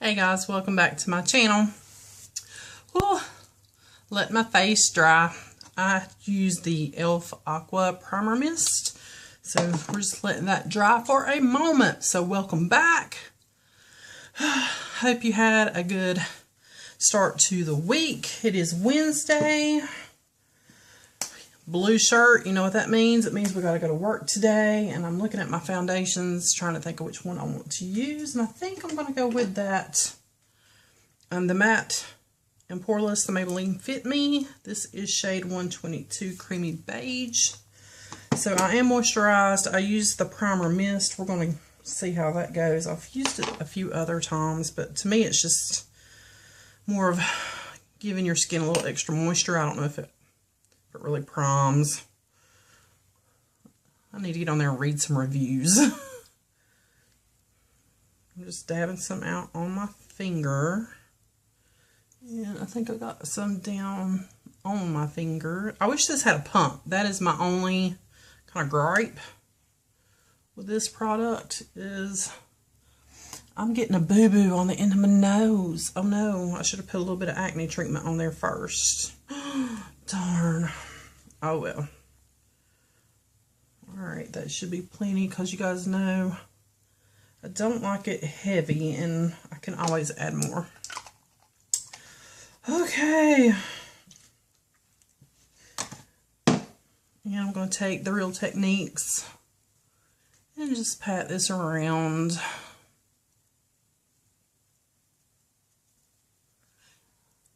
Hey guys, welcome back to my channel. Whew, let my face dry. I used the e.l.f. Aqua Primer Mist, so we're just letting that dry for a moment. So welcome back. Hope you had a good start to the week. It is Wednesday. Blue shirt, you know what that means? It means we gotta go to work today, and I'm looking at my foundations, trying to think of which one I want to use, and I think I'm gonna go with that. The Matte and Poreless, the Maybelline Fit Me. This is shade 122 Creamy Beige. So I am moisturized. I used the primer mist. We're gonna see how that goes. I've used it a few other times, but to me it's just more of giving your skin a little extra moisture. I don't know if it really primes. I need to get on there and read some reviews. I'm just dabbing some out on my finger. And I think I got some down on my finger. I wish this had a pump. That is my only kind of gripe with this product, is I'm getting a boo-boo on the end of my nose. Oh no, I should have put a little bit of acne treatment on there first. Darn. Oh well. Alright, that should be plenty, because you guys know I don't like it heavy, and I can always add more. Okay. And I'm going to take the Real Techniques and just pat this around.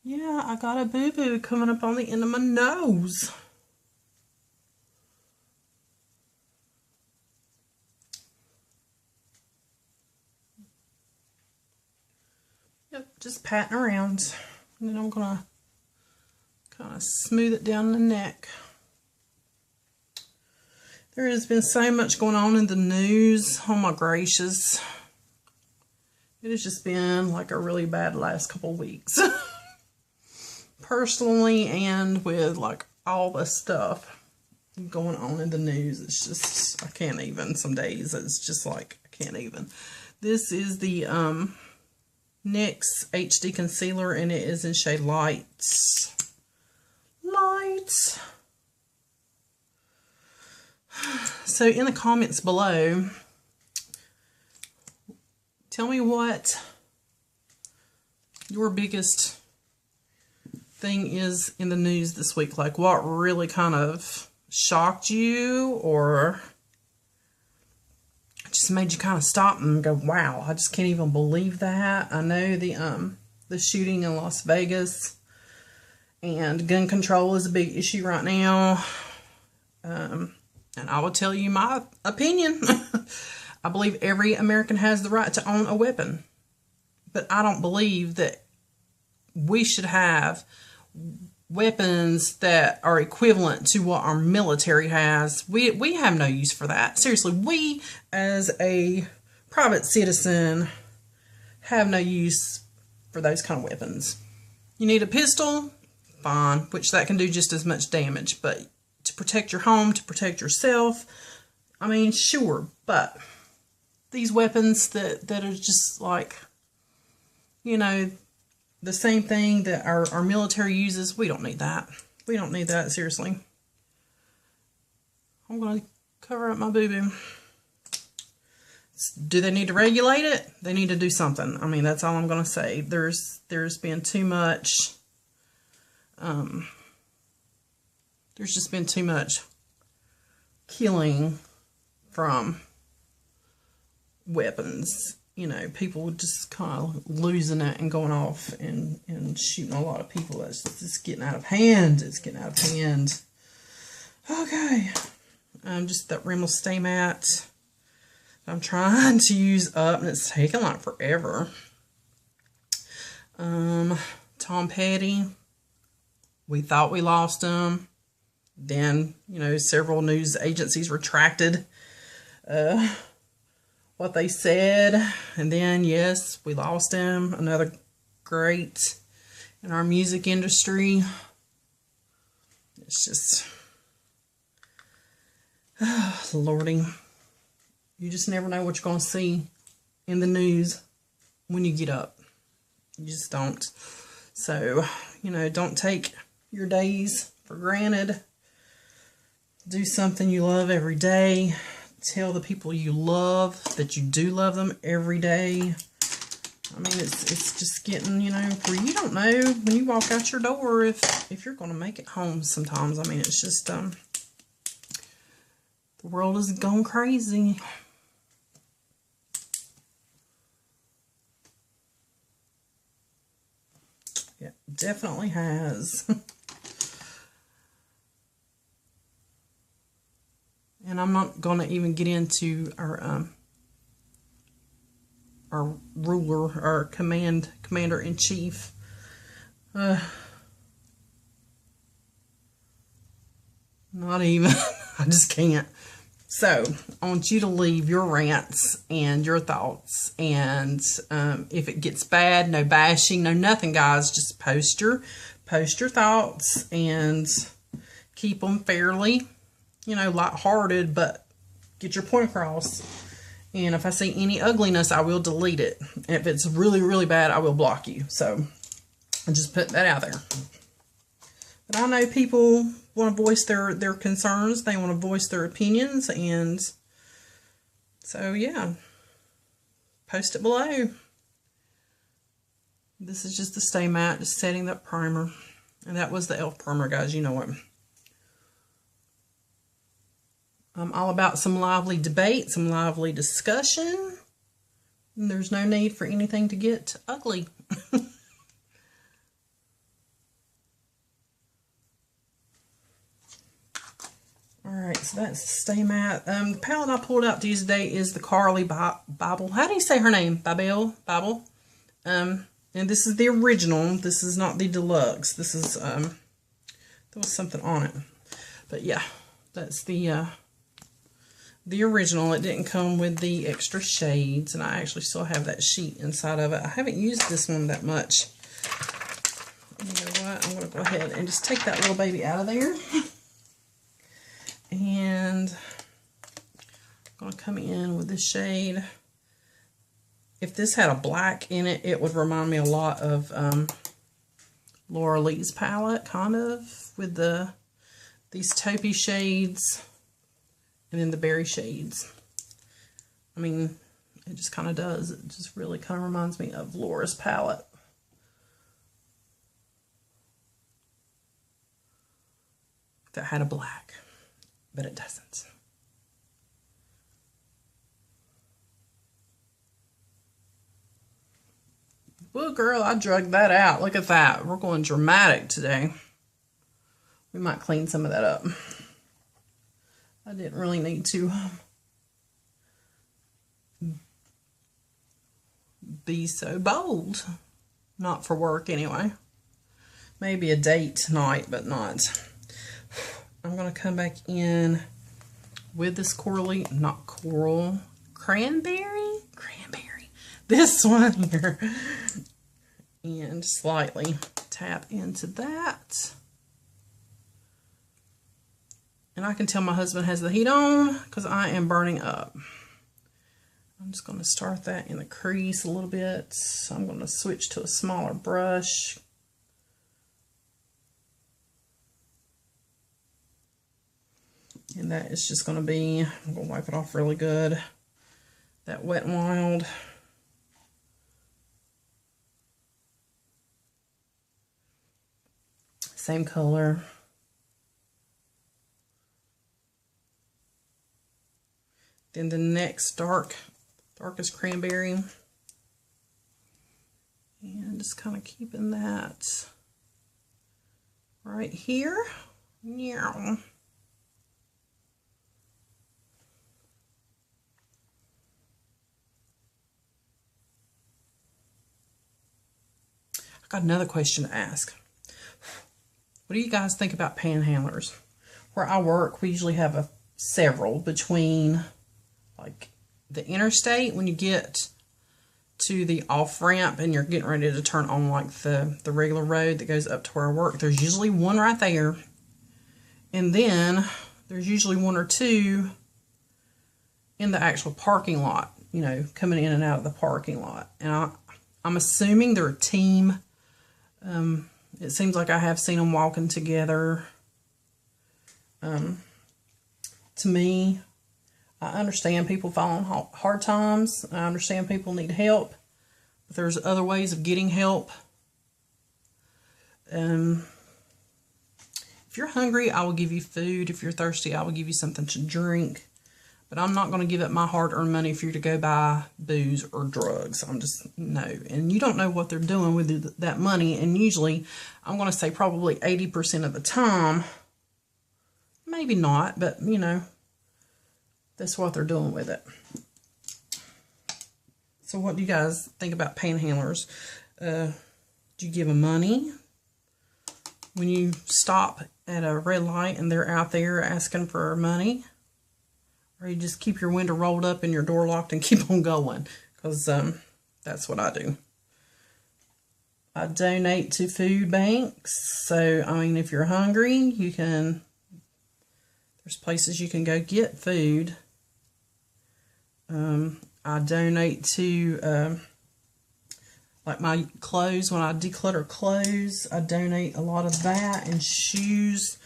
Yeah, I got a boo-boo coming up on the end of my nose. Yep, just patting around. And then I'm going to kind of smooth it down the neck. There has been so much going on in the news. Oh my gracious. It has just been like a really bad last couple of weeks. Personally, and with like all the stuff going on in the news, it's just, I can't even. Some days it's just like I can't even. This is the NYX HD concealer, and it is in shade Lights. So in the comments below, tell me what your biggest thing is in the news this week. Like, what really kind of shocked you, or just made you kind of stop and go, wow, I just can't even believe that. I know the shooting in Las Vegas and gun control is a big issue right now. And I will tell you my opinion. I believe every American has the right to own a weapon, but I don't believe that we should have weapons that are equivalent to what our military has. We have no use for that. Seriously, we as a private citizen have no use for those kind of weapons. You need a pistol, fine, which that can do just as much damage, but to protect your home, to protect yourself, I mean, sure, but these weapons that are just like, you know, the same thing that our military uses, we don't need that. We don't need that, seriously. I'm going to cover up my boo-boo. Do they need to regulate it? They need to do something. I mean, that's all I'm going to say. There's been too much, there's just been too much killing from weapons. You know, people just kind of losing it and going off and shooting a lot of people. That's just getting out of hand. It's getting out of hand. Okay. Just that Rimmel Stay Matte I'm trying to use up, and it's taking like forever. Tom Petty. We thought we lost him. Then, you know, several news agencies retracted what they said, and then yes, we lost him. Another great in our music industry. It's just, Lordy, you just never know what you're going to see in the news when you get up. You just don't. So, you know, don't take your days for granted. Do something you love every day. Tell the people you love that you do love them every day. I mean, it's just getting, you know, where you don't know when you walk out your door if you're going to make it home sometimes. I mean, it's just, the world is going crazy. Yeah, definitely has. And I'm not going to even get into our ruler, our commander-in-chief. Not even. I just can't. So, I want you to leave your rants and your thoughts. And if it gets bad, no bashing, no nothing, guys. Just post your thoughts and keep them fairly, you know, lighthearted, but get your point across. And if I see any ugliness, I will delete it. If it's really, really bad, I will block you. So, I just put that out there. But I know people want to voice their concerns. They want to voice their opinions. And so, yeah. Post it below. This is just the Stay Matte, just setting that primer. And that was the e.l.f. primer, guys. You know what? I'm all about some lively debate, some lively discussion. And there's no need for anything to get ugly. Alright, so that's Stay Matte. The palette I pulled out to use today is the Carly Bible. How do you say her name? Bible? And this is the original. This is not the deluxe. This is, there was something on it. But yeah, that's the original. It didn't come with the extra shades, and I actually still have that sheet inside of it. I haven't used this one that much. You know what? I'm going to go ahead and just take that little baby out of there. And I'm going to come in with this shade. If this had a black in it, it would remind me a lot of Laura Lee's palette, kind of, with these taupey shades and then the berry shades. I mean, it just kind of does. It just really kind of reminds me of Laura's palette. That had a black. But it doesn't. Well, girl, I drugged that out. Look at that. We're going dramatic today. We might clean some of that up. I didn't really need to be so bold. Not for work, anyway. Maybe a date tonight, but not. I'm going to come back in with this cranberry. This one here. And slightly tap into that. And I can tell my husband has the heat on because I am burning up. I'm just going to start that in the crease a little bit. So I'm going to switch to a smaller brush. And that is just going to be, I'm going to wipe it off really good. That Wet n Wild. Same color. Then the next darkest cranberry. And just kind of keeping that right here. Yeah. Got another question to ask. What do you guys think about panhandlers? Where I work, we usually have several between like the interstate when you get to the off-ramp and you're getting ready to turn on like the regular road that goes up to where I work. There's usually one right there. And then there's usually one or two in the actual parking lot, you know, coming in and out of the parking lot. And I'm assuming they're a team. It seems like I have seen them walking together. To me, I understand people fall on hard times. I understand people need help. But there's other ways of getting help. If you're hungry, I will give you food. If you're thirsty, I will give you something to drink. But I'm not going to give up my hard-earned money for you to go buy booze or drugs. I'm just, no. And you don't know what they're doing with that money. And usually, I'm going to say probably 80% of the time, maybe not, but, you know, that's what they're doing with it. So what do you guys think about panhandlers? Do you give them money when you stop at a red light and they're out there asking for money? Or you just keep your window rolled up and your door locked and keep on going? Because that's what I do. I donate to food banks. So, I mean, if you're hungry, you can... There's places you can go get food. I donate to, like my clothes. When I declutter clothes, I donate a lot of that, and shoes.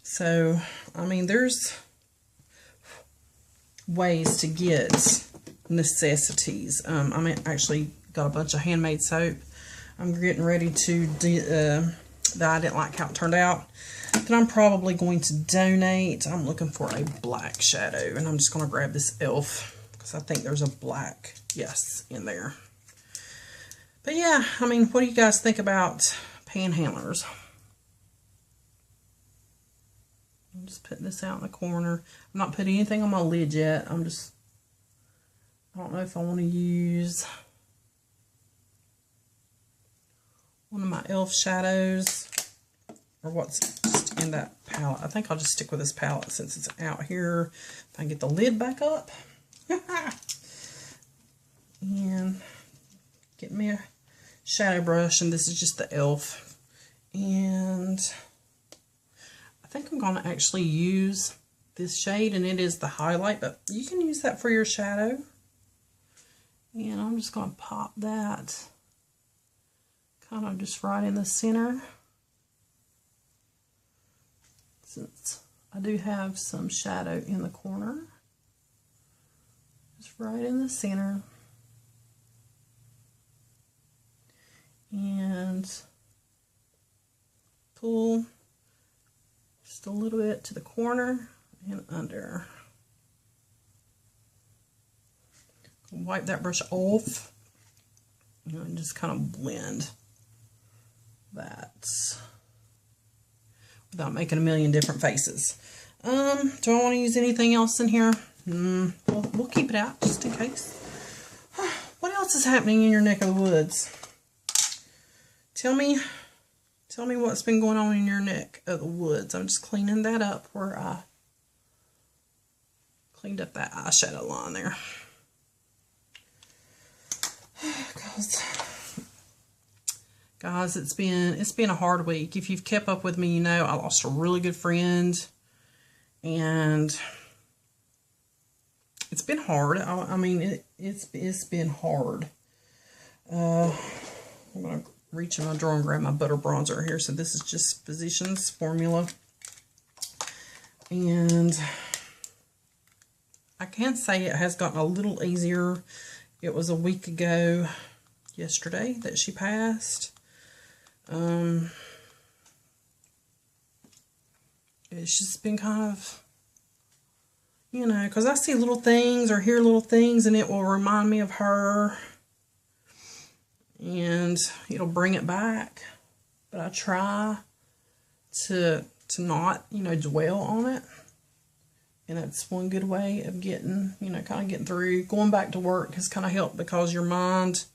So, I mean, there's ways to get necessities. I actually got a bunch of handmade soap. I'm getting ready to that I didn't like how it turned out. Then I'm probably going to donate. I'm looking for a black shadow, and I'm just going to grab this elf because I think there's a black, yes, in there. But yeah, I mean, what do you guys think about panhandlers? I'm just putting this out in the corner. I'm not putting anything on my lid yet. I don't know if I want to use one of my elf shadows or what's just in that palette. I think I'll just stick with this palette since it's out here. If I can get the lid back up. And get me a shadow brush, and this is just the elf. And I think I'm going to actually use this shade, and it is the highlight, but you can use that for your shadow. And I'm just going to pop that kind of just right in the center, since I do have some shadow in the corner. Just right in the center. And pull just a little bit to the corner and under. Wipe that brush off and just kind of blend that without making a million different faces. Do I want to use anything else in here? We'll keep it out just in case. What else is happening in your neck of the woods? Tell me what's been going on in your neck of the woods. I'm just cleaning that up where I cleaned up that eyeshadow line there. Guys, it's been a hard week. If you've kept up with me, you know I lost a really good friend, and it's been hard. I mean, it's been hard. I'm gonna reach in my drawer and grab my butter bronzer here. So this is just Physicians Formula, and I can say it has gotten a little easier. It was a week ago yesterday that she passed. It's just been kind of, you know, because I see little things or hear little things, and it will remind me of her, and it'll bring it back. But I try to not, you know, dwell on it. And that's one good way of getting, you know, kind of getting through. Going back to work has kind of helped because your mind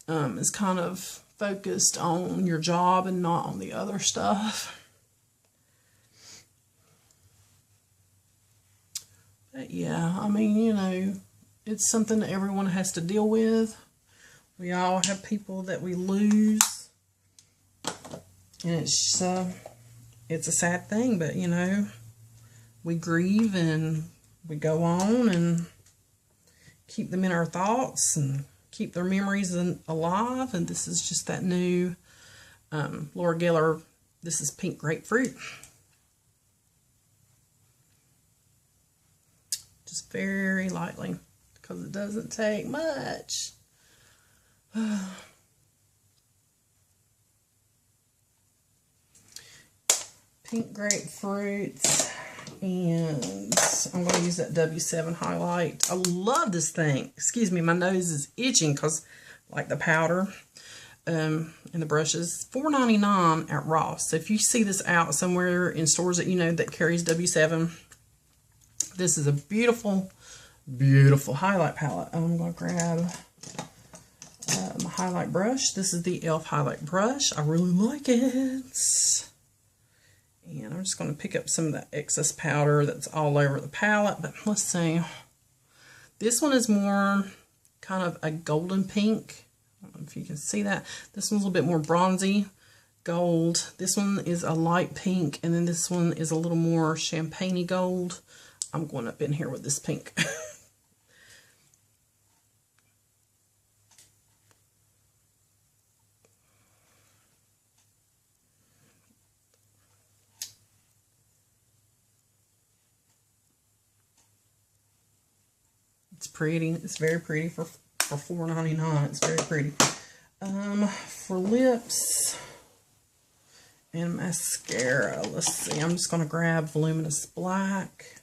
is kind of focused on your job and not on the other stuff. But yeah, I mean, you know, it's something that everyone has to deal with. We all have people that we lose. And it's a sad thing, but, you know, we grieve and we go on and keep them in our thoughts and keep their memories alive. And this is just that new Laura Geller. This is Pink Grapefruit. Just very lightly, because it doesn't take much. Pink Grapefruit, and I'm going to use that W7 highlight. I love this thing. Excuse me, my nose is itching because like the powder and the brushes. $4.99 at Ross. So if you see this out somewhere in stores that you know that carries W7, this is a beautiful, beautiful highlight palette. I'm going to grab my highlight brush. This is the e.l.f. highlight brush. I really like it. And I'm just going to pick up some of that excess powder that's all over the palette. But let's see. This one is more kind of a golden pink. I don't know if you can see that. This one's a little bit more bronzy gold. This one is a light pink. And then this one is a little more champagne-y gold. I'm going up in here with this pink. It's pretty. It's very pretty for $4.99. It's very pretty. For lips and mascara, let's see. I'm just going to grab Voluminous Black.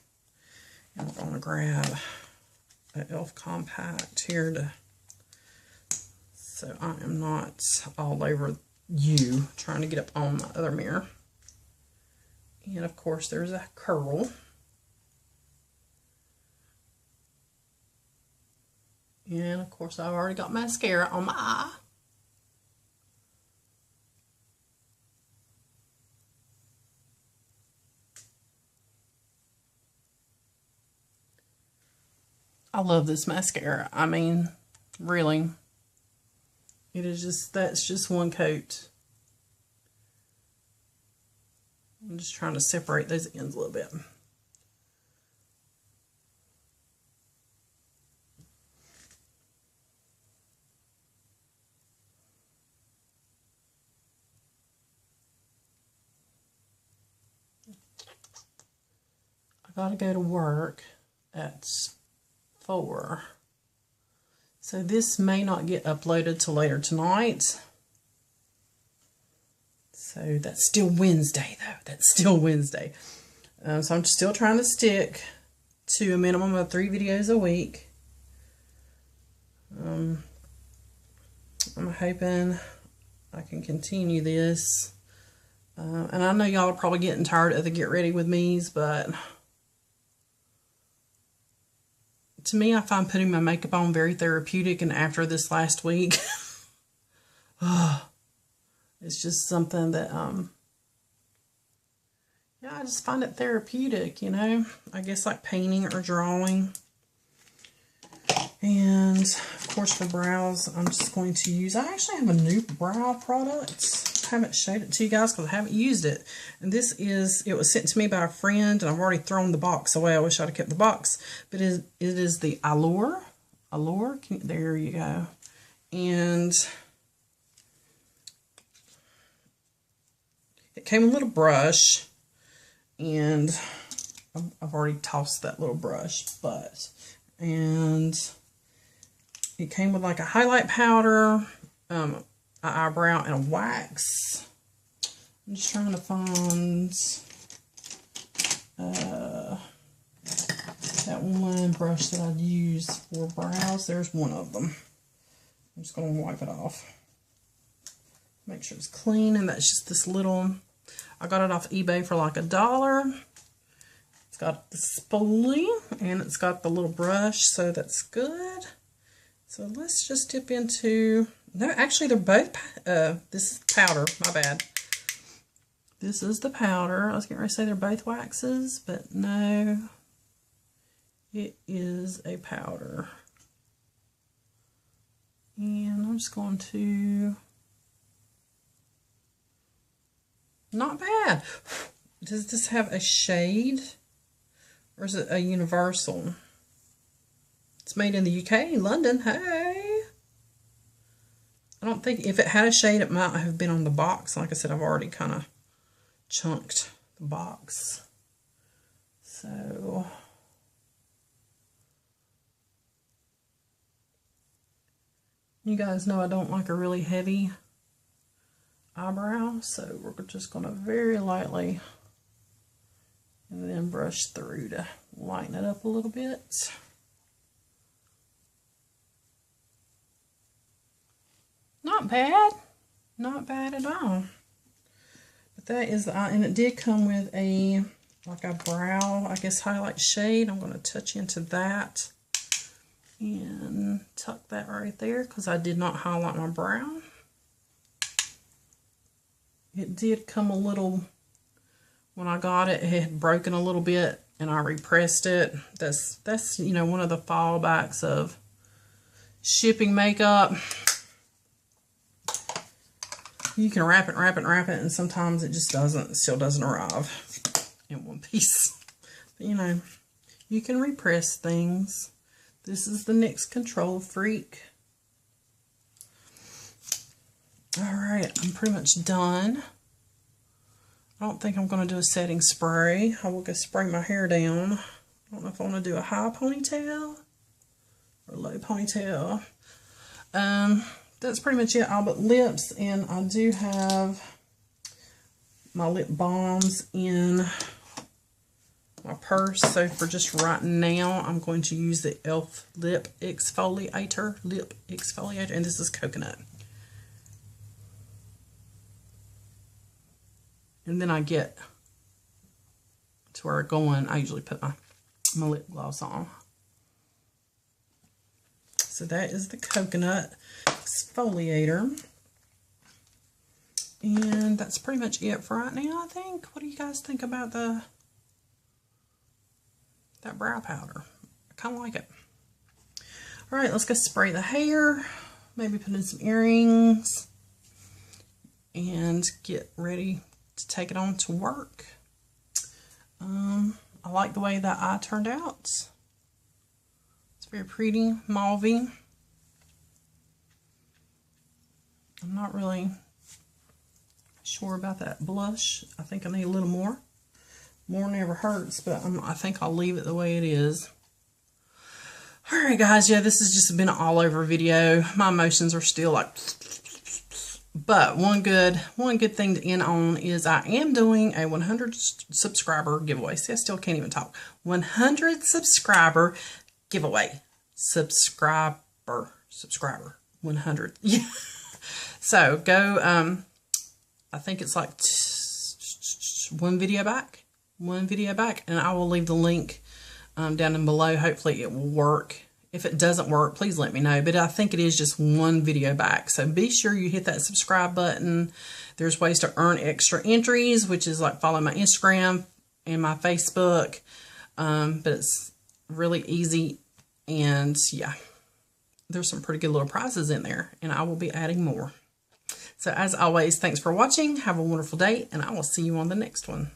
And I'm going to grab an e.l.f. compact here so I am not all over you trying to get up on my other mirror. And of course there's a curl. And of course I've already got mascara on my eye. I love this mascara. I mean, really. It is just, that's just one coat. I'm just trying to separate those ends a little bit. I gotta go to work at 4. So this may not get uploaded till later tonight. So that's still Wednesday though. That's still Wednesday. So I'm still trying to stick to a minimum of 3 videos a week. I'm hoping I can continue this. And I know y'all are probably getting tired of the get ready with me's, but to me, I find putting my makeup on very therapeutic, and after this last week, it's just something that, yeah, I just find it therapeutic, you know, I guess like painting or drawing. And of course for brows, I'm just going to use, I actually have a new brow product. I haven't showed it to you guys because I haven't used it. And this is, it was sent to me by a friend, and I've already thrown the box away. I wish I'd have kept the box. But it is the Allure. There you go. And it came with a little brush. And I've already tossed that little brush. And it came with like a highlight powder, an eyebrow, and a wax. I'm just trying to find that one brush that I'd use for brows. There's one of them. I'm just going to wipe it off. Make sure it's clean. And that's just this little, I got it off eBay for like $1. It's got the spoolie and it's got the little brush, so that's good. So let's just dip into, no, actually they're both, this is powder, my bad. This is the powder. I was getting ready to say they're both waxes, but no, it is a powder. And I'm just going to, not bad. Does this have a shade? Or is it a universal? It's made in the UK, London. Hey! I don't think, if it had a shade, it might have been on the box. Like I said, I've already kind of chunked the box. So, you guys know I don't like a really heavy eyebrow, so we're just going to very lightly and then brush through to lighten it up a little bit. Not bad. Not bad at all. But that is the eye, and it did come with a, like a brow, I guess, highlight shade. I'm going to touch into that and tuck that right there because I did not highlight my brow. It did come a little, when I got it, it had broken a little bit and I repressed it. That's you know, one of the fallbacks of shipping makeup. You can wrap it, and sometimes it just doesn't, it still doesn't arrive in one piece. But, you know, you can repress things. This is the NYX Control Freak. Alright, I'm pretty much done. I don't think I'm going to do a setting spray. I will go spray my hair down. I don't know if I want to do a high ponytail or low ponytail. That's pretty much it, all but lips, and I do have my lip balms in my purse. So for just right now, I'm going to use the e.l.f. lip exfoliator, and this is coconut. And then I get to where I'm going, I usually put my lip gloss on. So that is the coconut exfoliator. And that's pretty much it for right now, I think. What do you guys think about that brow powder? I kind of like it. All right, let's go spray the hair. Maybe put in some earrings. And get ready to take it on to work. I like the way that eye turned out. Very pretty, mauvey. I'm not really sure about that blush. I think I need a little more. More never hurts, but I think I'll leave it the way it is. Alright guys, yeah, this has just been an all over video. My emotions are still like, but one good thing to end on is I am doing a 100 subscriber giveaway. See, I still can't even talk. 100 subscriber giveaway. Subscriber 100. Yeah. So go, I think it's like one video back, and I will leave the link down in below. Hopefully it will work. If it doesn't work, please let me know, but I think it is just one video back. So be sure you hit that subscribe button. There's ways to earn extra entries, which is like follow my Instagram and my Facebook, but it's really easy. And yeah, there's some pretty good little prizes in there, and I will be adding more. So as always, thanks for watching. Have a wonderful day, and I will see you on the next one.